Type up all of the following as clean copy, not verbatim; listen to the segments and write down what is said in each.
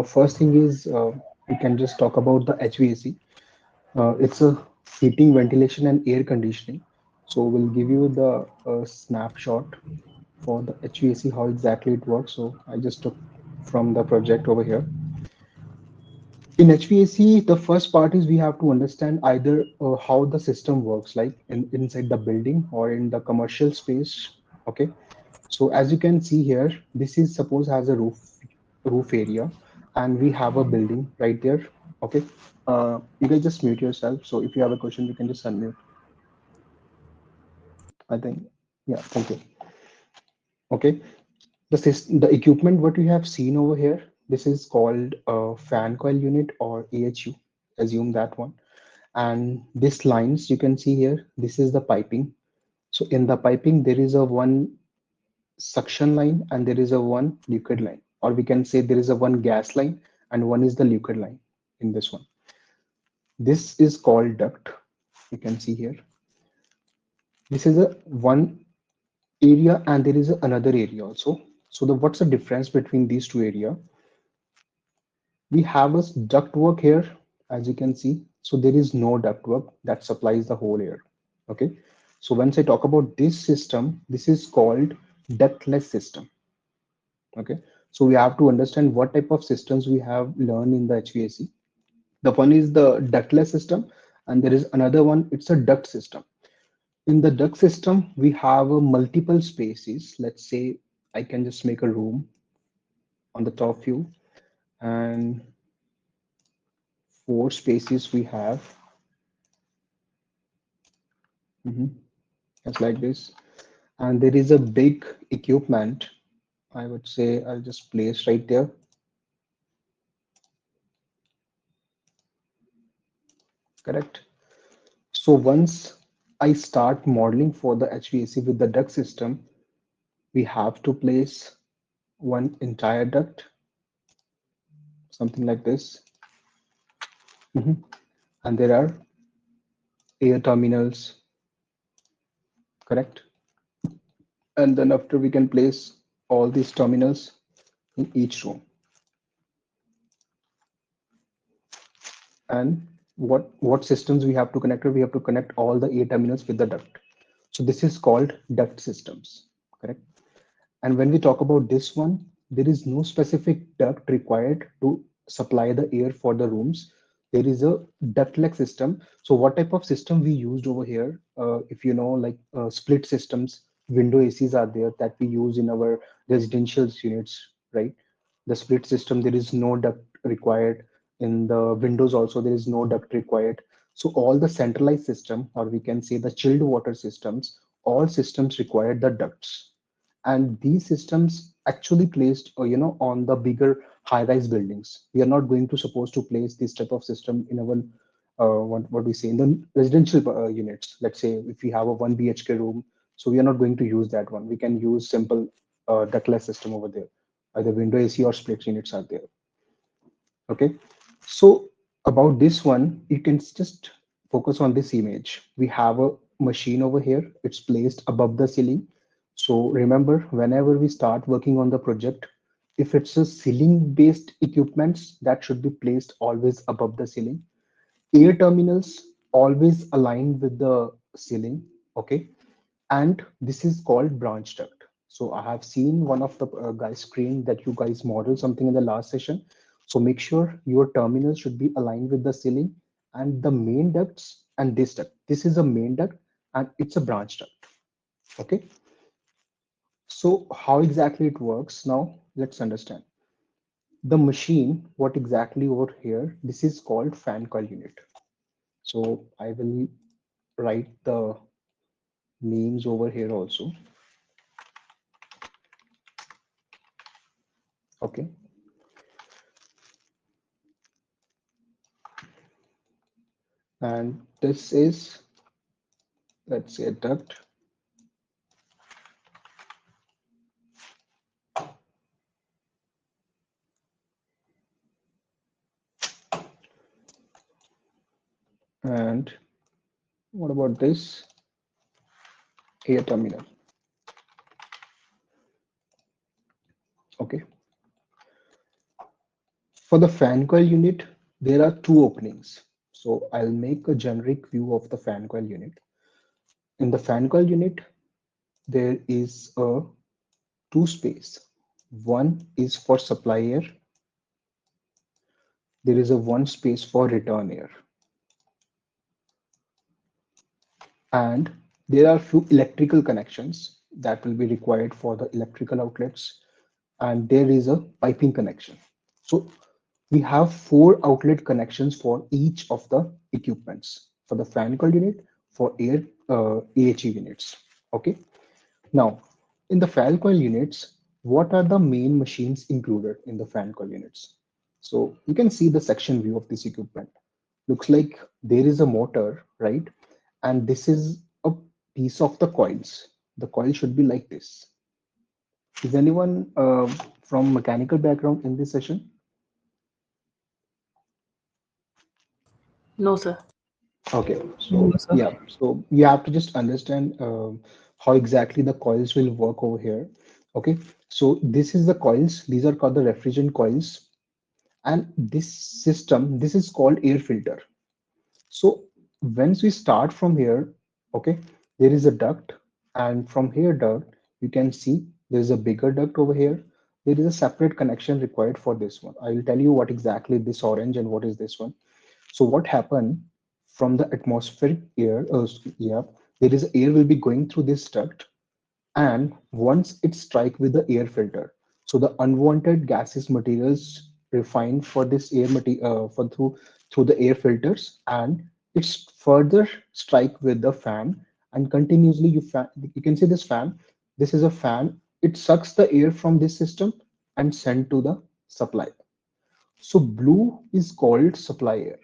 First thing is we can just talk about the HVAC. It's a heating, ventilation, and air conditioning. So we'll give you the snapshot for the HVAC, how exactly it works. So I just took from the project over here. In HVAC, the first part is we have to understand either how the system works, like inside the building or in the commercial space. Okay. So as you can see here, this is suppose has a roof area, and we have a building right there. Okay. You can just mute yourself. So if you have a question, you can just unmute. I think, yeah, thank you. Okay. The equipment what we have seen over here, this is called a fan coil unit or AHU. Assume that one. And this lines you can see here, this is the piping. So in the piping, there is a one suction line and there is a one liquid line, or we can say there is a one gas line and one is the liquid line in this one. This is called duct. You can see here, this is a one area and there is another area also. So the what's the difference between these two area? We have a duct work here, as you can see. So there is no duct work that supplies the whole air. Okay. So once I talk about this system, this is called ductless system. Okay. So we have to understand what type of systems we have learned in the HVAC. The one is the ductless system, and there is another one, it's a duct system. In the duct system, we have multiple spaces. Let's say I can just make a room on the top view, and four spaces we have. Mhm. Just like this. And there is a big equipment. I would say I'll just place right there. Correct. So once I start modeling for the HVAC with the duct system, we have to place one entire duct, something like this. Mhm. And there are air terminals, correct? And then after we can place all these terminals in each room. And what systems we have to connect? We have to connect all the air terminals with the duct. So this is called duct systems, correct? And when we talk about this one, there is no specific duct required to supply the air for the rooms. There is a ductless system. So what type of system we used over here? If you know, like split systems, window ACs are there that we use in our residential units, right? The split system, there is no duct required. In the windows also, there is no duct required. So all the centralized system, or we can say the chilled water systems, all systems require the ducts, and these systems actually placed on the bigger high-rise buildings. We are not going to suppose to place this type of system in our what we say in the residential units. Let's say if we have a 1 BHK room, so we are not going to use that one. We can use simple ductless system over there. Either window AC or split units are there. Okay. So about this one, you can just focus on this image. We have a machine over here. It's placed above the ceiling. So remember, whenever we start working on the project, if it's a ceiling based equipments, that should be placed always above the ceiling. Air terminals always aligned with the ceiling. Okay. And this is called branch duct. So I have seen one of the guys screen that you guys model something in the last session. So make sure your terminals should be aligned with the ceiling and the main ducts and this duct. This is a main duct and it's a branch duct. Okay. So how exactly it works now? Let's understand. The machine, what exactly over here, this is called fan coil unit. So I will write the names over here also. Okay. And this is, let's say, a duct. And what about this? Air terminal. Okay. For the fan coil unit, there are two openings. So I'll make a generic view of the fan coil unit. In the fan coil unit, there is a two space. One is for supply air. There is a one space for return air. And there are few electrical connections that will be required for the electrical outlets. And there is a piping connection. So we have four outlet connections for each of the equipments for the fan coil unit, for air AHE units. Okay. Now, in the fan coil units, what are the main machines included in the fan coil units? So you can see the section view of this equipment. Looks like there is a motor, right? And this is a piece of the coils. The coil should be like this. Is anyone from mechanical background in this session? No, sir. Okay, No, so sir. yeah, so you have to just understand how exactly the coils will work over here. Okay, so this is the coils. These are called the refrigerant coils, and this system, this is called air filter. So once we start from here, okay, there is a duct, and from here duct, you can see there is a bigger duct over here. There is a separate connection required for this one. I will tell you what exactly this orange and what is this one. So what happened from the atmospheric air, yeah, there is air will be going through this duct, and once it strike with the air filter, so the unwanted gases materials refined for this air material for through the air filters, and it's further strike with the fan, and continuously you can see this fan. This is a fan. It sucks the air from this system and send to the supply. So blue is called supply air.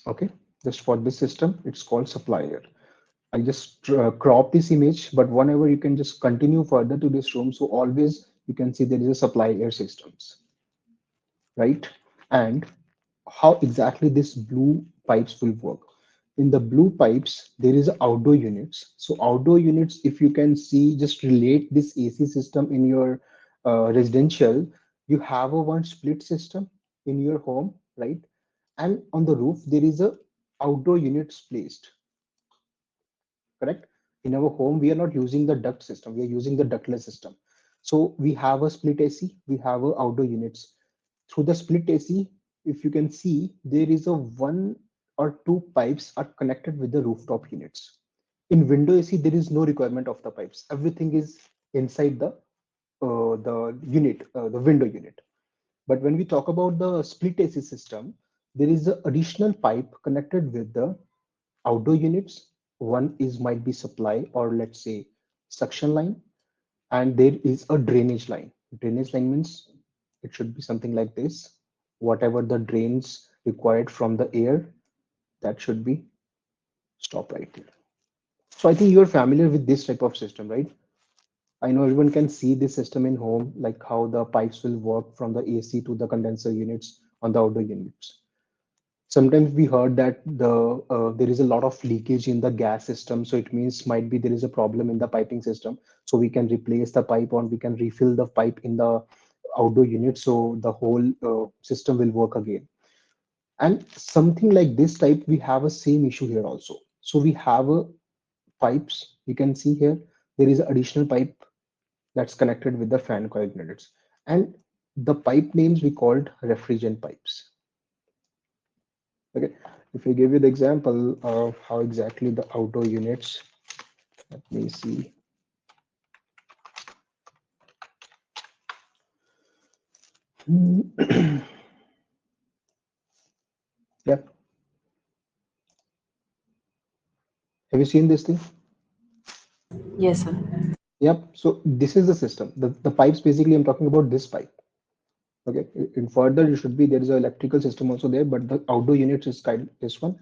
Okay, just for this system, it's called supply air. I just crop this image, but whenever you can just continue further to this room, so always you can see there is a supply air systems, right? And how exactly this blue pipes will work. In the blue pipes, there is outdoor units. So outdoor units, if you can see, just relate this AC system in your residential, you have a one split system in your home, right? And on the roof, there is a outdoor units placed, correct? In our home, we are not using the duct system, we are using the ductless system. So we have a split AC, we have a outdoor units. Through the split AC, if you can see, there is a one or two pipes are connected with the rooftop units. In window AC, there is no requirement of the pipes. Everything is inside the unit, the window unit. But when we talk about the split AC system, there is an additional pipe connected with the outdoor units. One is might be supply, or let's say suction line, and there is a drainage line. Drainage line means it should be something like this. Whatever the drains required from the air, that should be stopped right there. So I think you're familiar with this type of system, right? I know everyone can see this system in home, like how the pipes will work from the AC to the condenser units on the outdoor units. Sometimes we heard that there is a lot of leakage in the gas system, so it means might be there is a problem in the piping system. So we can replace the pipe, or we can refill the pipe in the outdoor unit, so the whole system will work again. And something like this type, we have a same issue here also. So we have a pipes. You can see here there is an additional pipe that's connected with the fan coil units, and the pipe names we called refrigerant pipes. Okay, if I give you the example of how exactly the outdoor units, let me see. Yep, have you seen this thing? Yes, sir. Yep, so this is the system. The pipes, basically, I'm talking about this pipe. Okay, in further, you should be there is an electrical system also there, but the outdoor units is kind this one,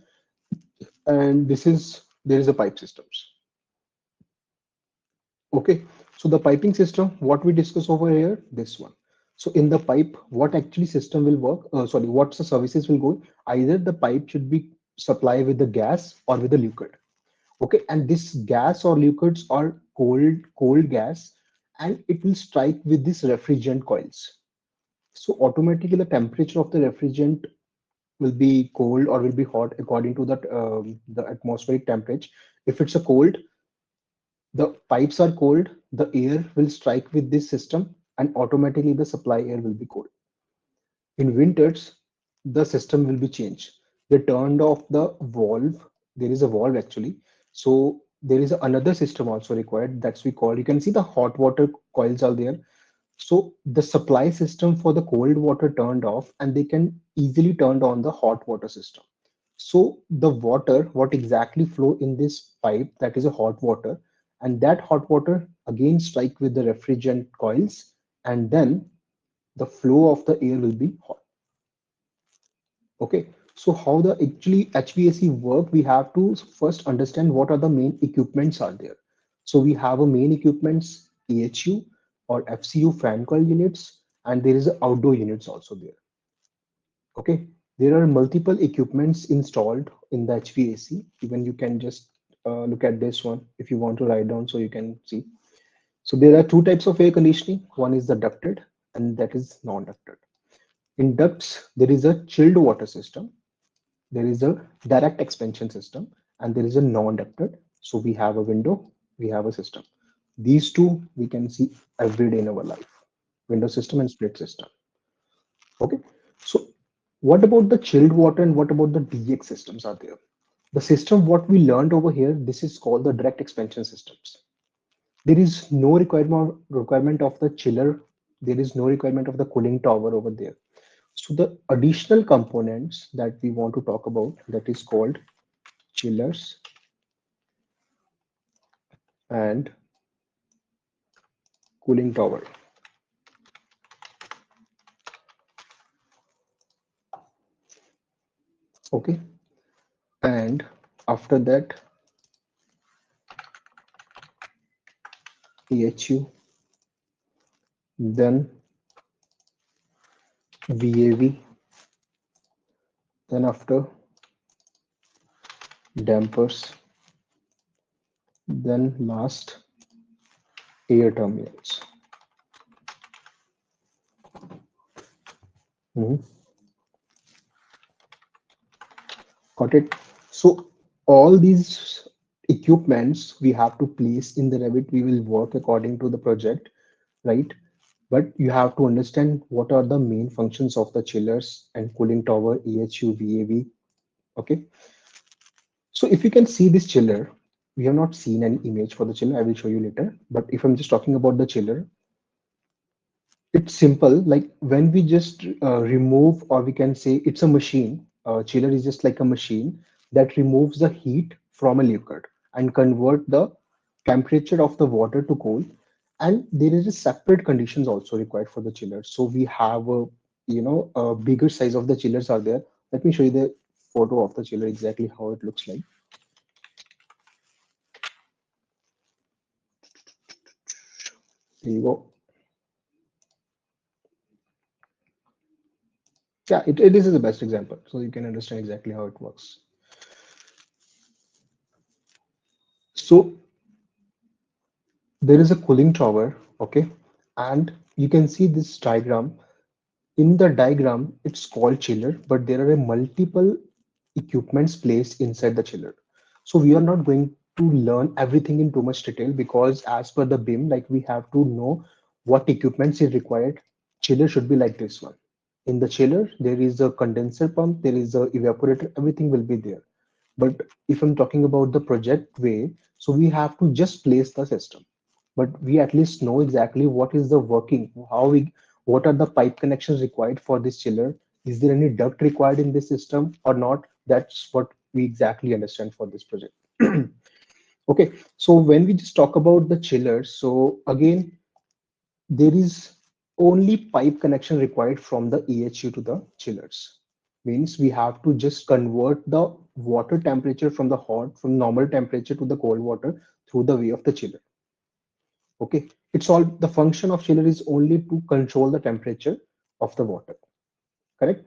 and this is there is a pipe systems. Okay, so the piping system, what we discuss over here, this one. So in the pipe, what actually system will work? Sorry, what's the services will go? Either the pipe should be supplied with the gas or with the liquid. Okay, and this gas or liquids are cold gas, and it will strike with this refrigerant coils. So automatically the temperature of the refrigerant will be cold or will be hot according to the atmospheric temperature. If it's a cold, the pipes are cold, the air will strike with this system and automatically the supply air will be cold. In winters, the system will be changed. They turned off the valve. There is a valve actually. So there is another system also required. That's we call. You can see the hot water coils are there. So the supply system for the cold water turned off, and they can easily turn on the hot water system. So the water, what exactly flow in this pipe, that is a hot water, and that hot water again strike with the refrigerant coils, and then the flow of the air will be hot. Okay, so how the actually HVAC work, we have to first understand what are the main equipments are there. So we have a main equipments AHU or FCU fan coil units, and there is a outdoor units also there. Okay, there are multiple equipments installed in the HVAC. Even you can just look at this one if you want to write down so you can see. So there are two types of air conditioning. One is the ducted and that is non-ducted. In ducts, there is a chilled water system, there is a direct expansion system, and there is a non-ducted. So we have a window, we have a system. These two we can see every day in our life, window system and split system. Okay, so what about the chilled water and what about the DX systems are there? The system what we learned over here, this is called the direct expansion systems. There is no requirement of the chiller, there is no requirement of the cooling tower over there. So the additional components that we want to talk about, that is called chillers and cooling tower. Okay, and after that AHU, then VAV, then after dampers, then last air terminals. Mhm. Got it. So all these equipments we have to place in the Revit. We will work according to the project, right? But you have to understand what are the main functions of the chillers and cooling tower, AHU, VAV. Okay. So if you can see this chiller, we have not seen any image for the chiller. I will show you later. But if I'm just talking about the chiller, it's simple. Like when we just remove, or we can say it's a machine. Chiller is just like a machine that removes the heat from a liquid and convert the temperature of the water to cold. And there is a separate conditions also required for the chiller. So we have a a bigger size of the chillers are there. Let me show you the photo of the chiller exactly how it looks like. There you go. Yeah, this is the best example, so you can understand exactly how it works. So there is a cooling tower, okay, and you can see this diagram. In the diagram, it's called chiller, but there are a multiple equipments placed inside the chiller. So we are not going to learn everything in too much detail because as per the BIM, like we have to know what equipments is required. Chiller should be like this one. In the chiller, there is a condenser pump, there is a evaporator, everything will be there. But if I'm talking about the project way, so we have to just place the system. But we at least know exactly what is the working, what are the pipe connections required for this chiller? Is there any duct required in this system or not? That's what we exactly understand for this project. Okay, so when we just talk about the chillers, so again, there is only pipe connection required from the EHU to the chillers. Means we have to just convert the water temperature from normal temperature to the cold water through the way of the chiller. Okay, it's all the function of chiller is only to control the temperature of the water. Correct?